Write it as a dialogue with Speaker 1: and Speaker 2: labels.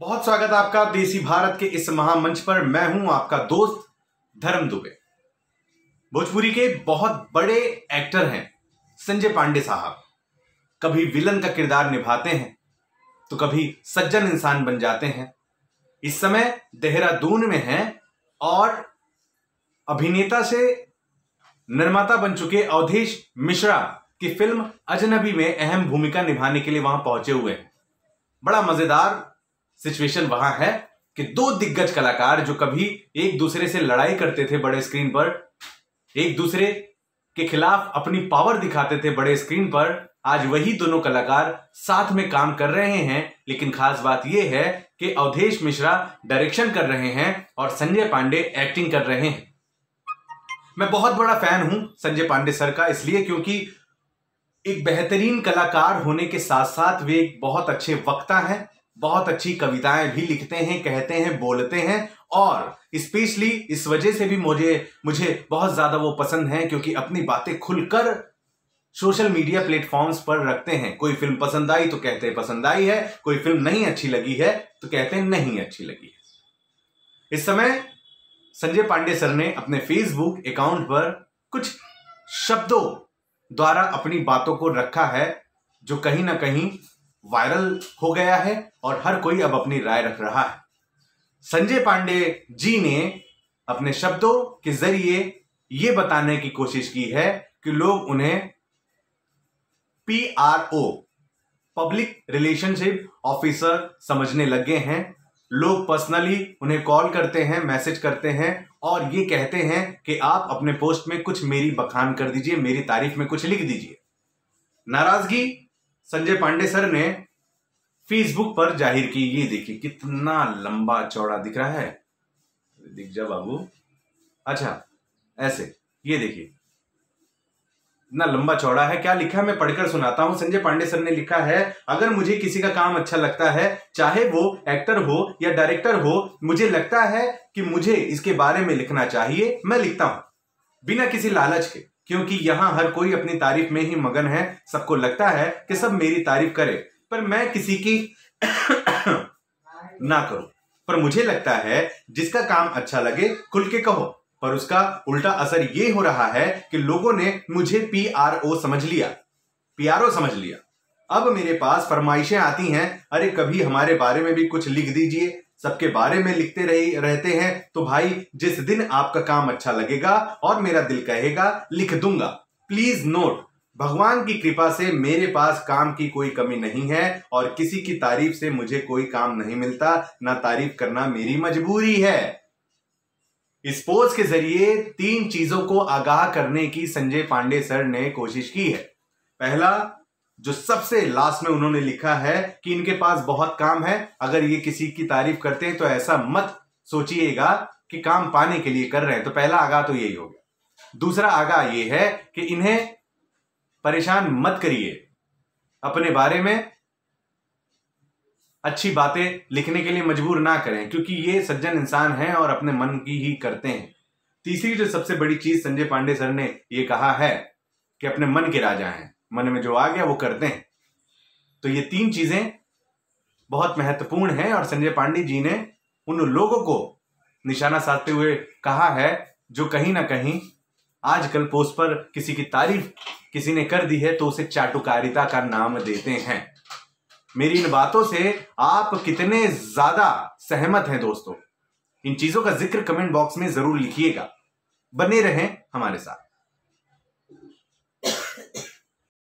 Speaker 1: बहुत स्वागत है आपका देसी भारत के इस महामंच पर। मैं हूं आपका दोस्त धर्म दुबे। भोजपुरी के बहुत बड़े एक्टर हैं संजय पांडे साहब। कभी विलन का किरदार निभाते हैं तो कभी सज्जन इंसान बन जाते हैं। इस समय देहरादून में हैं और अभिनेता से निर्माता बन चुके अवधेश मिश्रा की फिल्म अजनबी में अहम भूमिका निभाने के लिए वहां पहुंचे हुए हैं। बड़ा मजेदार सिचुएशन वहां है कि दो दिग्गज कलाकार जो कभी एक दूसरे से लड़ाई करते थे बड़े स्क्रीन पर, एक दूसरे के खिलाफ अपनी पावर दिखाते थे बड़े स्क्रीन पर, आज वही दोनों कलाकार साथ में काम कर रहे हैं। लेकिन खास बात यह है कि अवधेश मिश्रा डायरेक्शन कर रहे हैं और संजय पांडे एक्टिंग कर रहे हैं। मैं बहुत बड़ा फैन हूं संजय पांडे सर का, इसलिए क्योंकि एक बेहतरीन कलाकार होने के साथ साथ वे एक बहुत अच्छे वक्ता हैं, बहुत अच्छी कविताएं भी लिखते हैं, कहते हैं, बोलते हैं और स्पेशली इस वजह से भी मुझे बहुत ज्यादा वो पसंद है क्योंकि अपनी बातें खुलकर सोशल मीडिया प्लेटफॉर्म्स पर रखते हैं। कोई फिल्म पसंद आई तो कहते हैं पसंद आई है, कोई फिल्म नहीं अच्छी लगी है तो कहते हैं नहीं अच्छी लगी है। इस समय संजय पांडे सर ने अपने फेसबुक अकाउंट पर कुछ शब्दों द्वारा अपनी बातों को रखा है जो कहीं ना कहीं वायरल हो गया है और हर कोई अब अपनी राय रख रहा है। संजय पांडे जी ने अपने शब्दों के जरिए यह बताने की कोशिश की है कि लोग उन्हें PRO पब्लिक रिलेशनशिप ऑफिसर समझने लगे हैं। लोग पर्सनली उन्हें कॉल करते हैं, मैसेज करते हैं और ये कहते हैं कि आप अपने पोस्ट में कुछ मेरी बखान कर दीजिए, मेरी तारीफ में कुछ लिख दीजिए। नाराजगी संजय पांडे सर ने फेसबुक पर जाहिर की। ये देखिए कितना लंबा चौड़ा दिख रहा है, दिख जा बाबू। अच्छा ऐसे ये देखिए इतना लंबा चौड़ा है। क्या लिखा है मैं पढ़कर सुनाता हूं। संजय पांडे सर ने लिखा है, अगर मुझे किसी का काम अच्छा लगता है, चाहे वो एक्टर हो या डायरेक्टर हो, मुझे लगता है कि मुझे इसके बारे में लिखना चाहिए, मैं लिखता हूं बिना किसी लालच के, क्योंकि यहां हर कोई अपनी तारीफ में ही मगन है। सबको लगता है कि सब मेरी तारीफ करे पर मैं किसी की ना करूं। पर मुझे लगता है जिसका काम अच्छा लगे खुल के कहो। पर उसका उल्टा असर ये हो रहा है कि लोगों ने मुझे PRO समझ लिया। अब मेरे पास फरमाइशें आती हैं, अरे कभी हमारे बारे में भी कुछ लिख दीजिए। सबके बारे में लिखते रहते हैं तो भाई जिस दिन आपका काम अच्छा लगेगा और मेरा दिल कहेगा लिख दूंगा। प्लीज नोट, भगवान की कृपा से मेरे पास काम की कोई कमी नहीं है और किसी की तारीफ से मुझे कोई काम नहीं मिलता, ना तारीफ करना मेरी मजबूरी है। इस पोस्ट के जरिए 3 चीजों को आगाह करने की संजय पांडे सर ने कोशिश की है। पहला, जो सबसे लास्ट में उन्होंने लिखा है कि इनके पास बहुत काम है, अगर ये किसी की तारीफ करते हैं तो ऐसा मत सोचिएगा कि काम पाने के लिए कर रहे हैं। तो पहला आगाह तो यही हो गया। दूसरा आगाह ये है कि इन्हें परेशान मत करिए, अपने बारे में अच्छी बातें लिखने के लिए मजबूर ना करें, क्योंकि ये सज्जन इंसान हैं और अपने मन की ही करते हैं। तीसरी जो सबसे बड़ी चीज संजय पांडे सर ने ये कहा है कि अपने मन के राजा हैं, मन में जो आ गया वो करते हैं। तो ये 3 चीजें बहुत महत्वपूर्ण हैं और संजय पांडे जी ने उन लोगों को निशाना साधते हुए कहा है जो कहीं ना कहीं आजकल पोस्ट पर किसी की तारीफ किसी ने कर दी है तो उसे चाटुकारिता का नाम देते हैं। मेरी इन बातों से आप कितने ज्यादा सहमत हैं दोस्तों? इन चीजों का जिक्र कमेंट बॉक्स में जरूर लिखिएगा। बने रहें हमारे साथ।